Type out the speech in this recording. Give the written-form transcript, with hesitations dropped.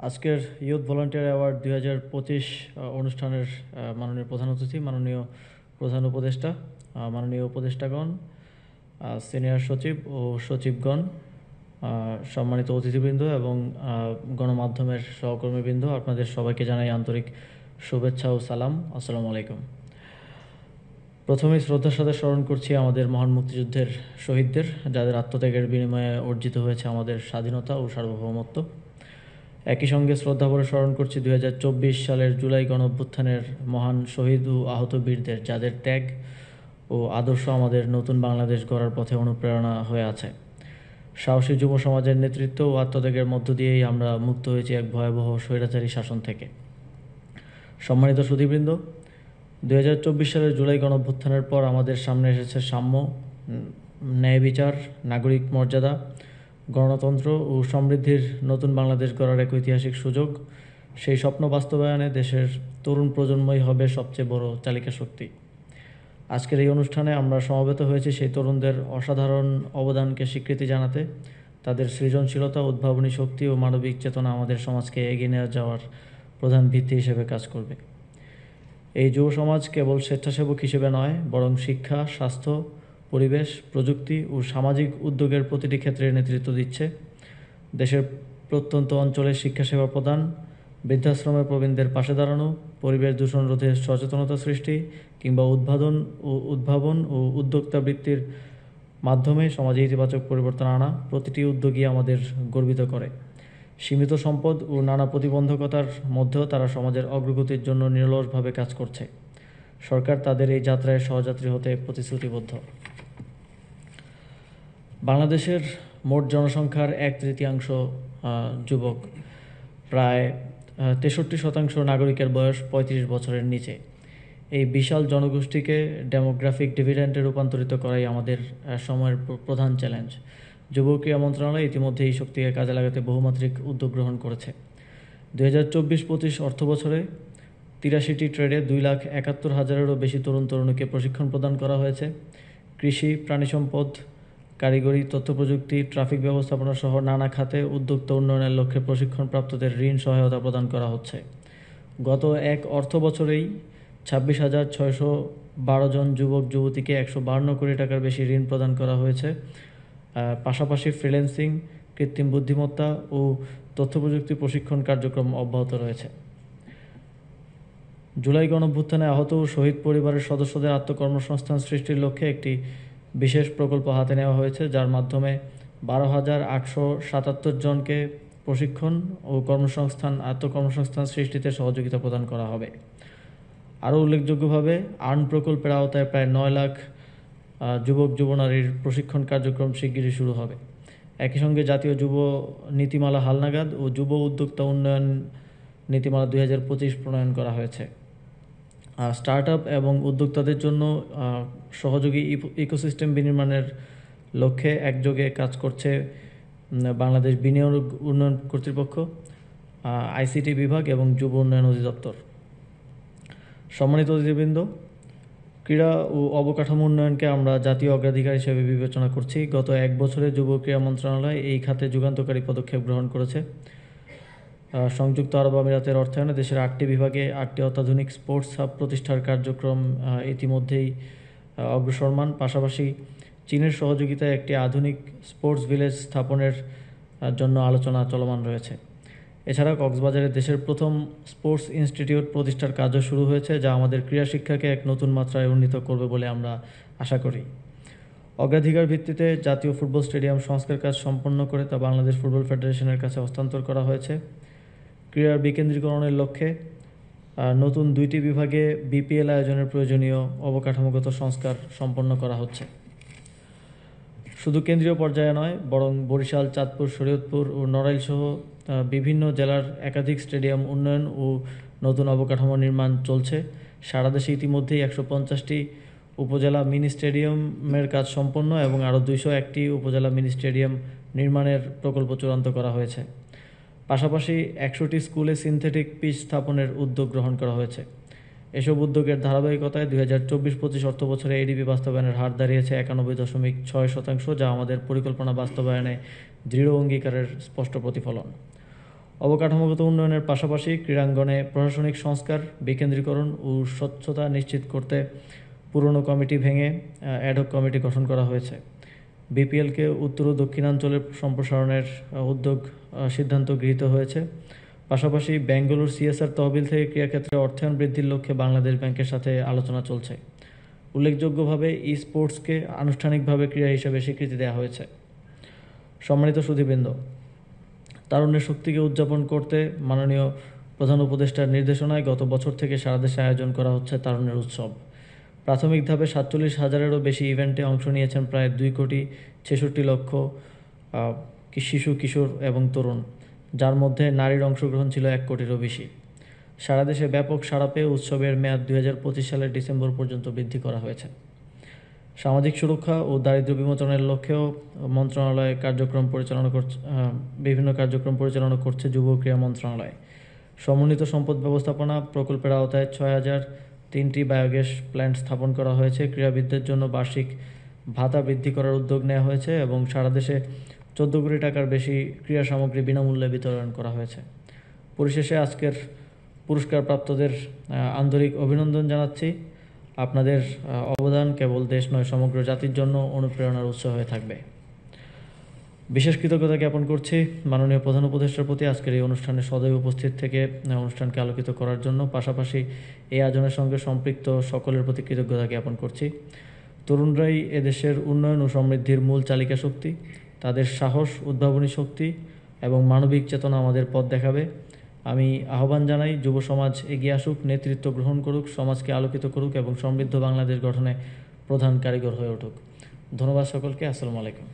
আজকের youth volunteer award 2025 অনুষ্ঠানের মাননীয় প্রধান অতিথি, মাননীয় প্রধান উপদেষ্টা, মাননীয় উপদেষ্টাগণ, সিনিয়র সচিব ও সচিবগণ, সম্মানিত অতিথিবৃন্দ এবং গণমাধ্যমের সহকর্মীবৃন্দ, আপনাদের সবাইকে জানাই আন্তরিক শুভেচ্ছা ও সালাম। আসসালামু আলাইকুম। প্রথমেই শ্রদ্ধার সাথে স্মরণ করছি আমাদের মহান মুক্তিযুদ্ধের শহীদদের, যাদের আত্মত্যাগের বিনিময়ে অর্জিত হয়েছে আমাদের স্বাধীনতা ও সার্বভৌমত্ব। একই সঙ্গে শ্রদ্ধাভরে স্মরণ করছি 2024 সালের জুলাই গণঅভ্যুত্থানের মহান শহীদ ও আহত বীরদের, যাদের ত্যাগ ও আদর্শ আমাদের নতুন বাংলাদেশ গড়ার পথে অনুপ্রেরণা হয়ে আছে। সাহসী যুব সমাজের নেতৃত্ব ও আত্মত্যাগের মধ্য দিয়েই আমরা মুক্ত হয়েছি এক ভয়াবহ স্বৈরাচারী শাসন থেকে। সম্মানিত সুধীবৃন্দ, 2024 সালের জুলাই গণঅভ্যুত্থানের পর আমাদের সামনে এসেছে সাম্য, ন্যায় বিচার, নাগরিক মর্যাদা, গণতন্ত্র ও সমৃদ্ধির নতুন বাংলাদেশ গড়ার এক ঐতিহাসিক সুযোগ। সেই স্বপ্ন বাস্তবায়নে দেশের তরুণ প্রজন্মই হবে সবচেয়ে বড় চালিকা শক্তি। আজকের এই অনুষ্ঠানে আমরা সমবেত হয়েছি সেই তরুণদের অসাধারণ অবদানকে স্বীকৃতি জানাতে। তাদের সৃজনশীলতা, উদ্ভাবনী শক্তি ও মানবিক চেতনা আমাদের সমাজকে এগিয়ে নিয়ে যাওয়ার প্রধান ভিত্তি হিসেবে কাজ করবে। এই যুব সমাজ কেবল স্বেচ্ছাসেবক হিসেবে নয়, বরং শিক্ষা, স্বাস্থ্য, পরিবেশ, প্রযুক্তি ও সামাজিক উদ্যোগের প্রতিটি ক্ষেত্রে নেতৃত্ব দিচ্ছে। দেশের প্রত্যন্ত অঞ্চলে শিক্ষাসেবা প্রদান, বৃদ্ধাশ্রমের প্রবীণদের পাশে দাঁড়ানো, পরিবেশ দূষণ রোধে সচেতনতা সৃষ্টি কিংবা উদ্ভাবন ও উদ্যোক্তা বৃত্তির মাধ্যমে সমাজে ইতিবাচক পরিবর্তন আনা, প্রতিটি উদ্যোগই আমাদের গর্বিত করে। সীমিত সম্পদ ও নানা প্রতিবন্ধকতার মধ্যেও তারা সমাজের অগ্রগতির জন্য নিরলসভাবে কাজ করছে। সরকার তাদের এই যাত্রায় সহযাত্রী হতে প্রতিশ্রুতিবদ্ধ। বাংলাদেশের মোট জনসংখ্যার 1/3 যুবক, প্রায় 63% নাগরিকের বয়স 35 বছরের নিচে। এই বিশাল জনগোষ্ঠীকে ডেমোগ্রাফিক ডিভিডেন্ডে রূপান্তরিত করাই আমাদের সময়ের প্রধান চ্যালেঞ্জ। যুব ক্রীড়া মন্ত্রণালয় ইতিমধ্যে এই শক্তিকে কাজে লাগাতে বহুমাত্রিক উদ্যোগ গ্রহণ করেছে। 2024-25 অর্থবছরে 83টি ট্রেডে 2,71,000-এরও বেশি তরুণ তরুণীকে প্রশিক্ষণ প্রদান করা হয়েছে। কৃষি, প্রাণিসম্পদ, কারিগরি, তথ্যপ্রযুক্তি, ট্রাফিক ব্যবস্থাপনা সহ নানা খাতে উদ্যোক্তা উন্নয়নের লক্ষ্যে প্রশিক্ষণপ্রাপ্তদের ঋণ সহায়তা প্রদান করা হচ্ছে। গত এক অর্থ বছরেই 26,612 জন যুবক যুবতীকে 152 কোটি টাকার বেশি ঋণ প্রদান করা হয়েছে। পাশাপাশি ফ্রিল্যান্সিং, কৃত্রিম বুদ্ধিমত্তা ও তথ্যপ্রযুক্তি প্রশিক্ষণ কার্যক্রম অব্যাহত রয়েছে। জুলাই গণঅভ্যুত্থানে আহত ও শহীদ পরিবারের সদস্যদের আত্মকর্মসংস্থান সৃষ্টির লক্ষ্যে একটি বিশেষ প্রকল্প হাতে নেওয়া হয়েছে, যার মাধ্যমে 12,877 জনকে প্রশিক্ষণ ও আত্মকর্মসংস্থান সৃষ্টিতে সহযোগিতা প্রদান করা হবে। আরও উল্লেখযোগ্যভাবে আর্ন প্রকল্পের আওতায় প্রায় 9 লাখ যুবক যুবনারীর প্রশিক্ষণ কার্যক্রম শিগগিরই শুরু হবে। একই সঙ্গে জাতীয় যুব নীতিমালা হালনাগাদ ও যুব উদ্যোক্তা উন্নয়ন নীতিমালা 2025 প্রণয়ন করা হয়েছে। স্টার্টআপ এবং উদ্যোক্তাদের জন্য সহযোগী ইকোসিস্টেম বিনির্মাণের লক্ষ্যে একযোগে কাজ করছে বাংলাদেশ বিনিয়োগ উন্নয়ন কর্তৃপক্ষ, আইসিটি বিভাগ এবং যুব উন্নয়ন অধিদপ্তর। সম্মানিত অতিথিবৃন্দ, ক্রীড়া ও অবকাঠামো উন্নয়নকে আমরা জাতীয় অগ্রাধিকার হিসেবে বিবেচনা করছি। গত এক বছরে যুব ক্রীড়া মন্ত্রণালয় এই খাতে যুগান্তকারী পদক্ষেপ গ্রহণ করেছে। সংযুক্ত আরব আমিরাতের অর্থায়নে দেশের 8টি বিভাগে 8টি অত্যাধুনিক স্পোর্টস হাব প্রতিষ্ঠার কার্যক্রম ইতিমধ্যেই অগ্রসরমান। পাশাপাশি চীনের সহযোগিতায় একটি আধুনিক স্পোর্টস ভিলেজ স্থাপনের জন্য আলোচনা চলমান রয়েছে। এছাড়া কক্সবাজারে দেশের প্রথম স্পোর্টস ইনস্টিটিউট প্রতিষ্ঠার কাজও শুরু হয়েছে, যা আমাদের ক্রীড়া শিক্ষাকে এক নতুন মাত্রায় উন্নীত করবে বলে আমরা আশা করি। অগ্রাধিকার ভিত্তিতে জাতীয় ফুটবল স্টেডিয়াম সংস্কার কাজ সম্পন্ন করে তা বাংলাদেশ ফুটবল ফেডারেশনের কাছে হস্তান্তর করা হয়েছে। ক্রীড়ার বিকেন্দ্রীকরণের লক্ষ্যে নতুন 2টি বিভাগে বিপিএল আয়োজনের প্রয়োজনীয় অবকাঠামোগত সংস্কার সম্পন্ন করা হচ্ছে। শুধু কেন্দ্রীয় পর্যায়ে নয়, বরং বরিশাল, চাঁদপুর, শরীয়তপুর ও নড়াইল সহ বিভিন্ন জেলার একাধিক স্টেডিয়াম উন্নয়ন ও নতুন অবকাঠামো নির্মাণ চলছে। সারা দেশে ইতিমধ্যেই 150টি উপজেলা মিনি স্টেডিয়ামের কাজ সম্পন্ন এবং আরও 201টি উপজেলা মিনি স্টেডিয়াম নির্মাণের প্রকল্প চূড়ান্ত করা হয়েছে। পাশাপাশি 100টি স্কুলে সিনথেটিক পিচ স্থাপনের উদ্যোগ গ্রহণ করা হয়েছে। এসব উদ্যোগের ধারাবাহিকতায় 2024-25 অর্থবছরে এডিপি বাস্তবায়নের হার দাঁড়িয়েছে 91.6%, যা আমাদের পরিকল্পনা বাস্তবায়নে দৃঢ় অঙ্গীকারের স্পষ্ট প্রতিফলন। অবকাঠামোগত উন্নয়নের পাশাপাশি ক্রীড়াঙ্গনে প্রশাসনিক সংস্কার, বিকেন্দ্রীকরণ ও স্বচ্ছতা নিশ্চিত করতে পুরনো কমিটি ভেঙে অ্যাডহক কমিটি গঠন করা হয়েছে। বিপিএলকে উত্তর ও দক্ষিণাঞ্চলের সম্প্রসারণের সিদ্ধান্ত গৃহীত হয়েছে। পাশাপাশি ব্যাঙ্গালোর সিএসআর তহবিল থেকে ক্রীড়াক্ষেত্রে অর্থায়ন বৃদ্ধির লক্ষ্যে বাংলাদেশ ব্যাংকের সাথে আলোচনা চলছে। উল্লেখযোগ্যভাবে ই স্পোর্টসকে আনুষ্ঠানিকভাবে ক্রীড়া হিসেবে স্বীকৃতি দেওয়া হয়েছে। সম্মানিত সুধীবৃন্দ, তারুণ্যের শক্তিকে উদযাপন করতে মাননীয় প্রধান উপদেষ্টার নির্দেশনায় গত বছর থেকে সারা দেশে আয়োজন করা হচ্ছে তারুণ্যের উৎসব। প্রাথমিক ধাপে 47,000-এরও বেশি ইভেন্টে অংশ নিয়েছেন প্রায় 2,66,00,000 শিশু, কিশোর এবং তরুণ, যার মধ্যে নারীর অংশগ্রহণ ছিল 1 কোটিরও বেশি। সারা দেশে ব্যাপক সাড়া পেয়ে উৎসবের মেয়াদ 2025 সালের ডিসেম্বর পর্যন্ত বৃদ্ধি করা হয়েছে। সামাজিক সুরক্ষা ও দারিদ্র্য বিমোচনের লক্ষ্যেও মন্ত্রণালয় বিভিন্ন কার্যক্রম পরিচালনা করছে যুব ক্রীড়া মন্ত্রণালয়। সমন্বিত সম্পদ ব্যবস্থাপনা প্রকল্পের আওতায় 6,003টি বায়োগ্যাস প্ল্যান্ট স্থাপন করা হয়েছে। ক্রীড়াবিদদের জন্য বার্ষিক ভাতা বৃদ্ধি করার উদ্যোগ নেওয়া হয়েছে এবং সারা দেশে 14 কোটি টাকার বেশি ক্রীড়া সামগ্রী বিনামূল্যে বিতরণ করা হয়েছে। পরিশেষে আজকের পুরস্কারপ্রাপ্তদের আন্তরিক অভিনন্দন জানাচ্ছি। আপনাদের অবদান কেবল দেশ নয়, সমগ্র জাতির জন্য অনুপ্রেরণার উৎস হয়ে থাকবে। বিশেষ কৃতজ্ঞতা জ্ঞাপন করছি মাননীয় প্রধান উপদেষ্টার প্রতি আজকের এই অনুষ্ঠানে সদয় উপস্থিত থেকে অনুষ্ঠানকে আলোকিত করার জন্য। পাশাপাশি এই আয়োজনের সঙ্গে সম্পৃক্ত সকলের প্রতি কৃতজ্ঞতা জ্ঞাপন করছি। তরুণরাই এদেশের উন্নয়ন ও সমৃদ্ধির মূল চালিকা শক্তি। তাদের সাহস, উদ্ভাবনী শক্তি এবং মানবিক চেতনা আমাদের পথ দেখাবে। আমি আহ্বান জানাই, যুব সমাজ এগিয়ে আসুক, নেতৃত্ব গ্রহণ করুক, সমাজকে আলোকিত করুক এবং সমৃদ্ধ বাংলাদেশ গঠনে প্রধান কারিগর হয়ে উঠুক। ধন্যবাদ সকলকে। আসসালামু আলাইকুম।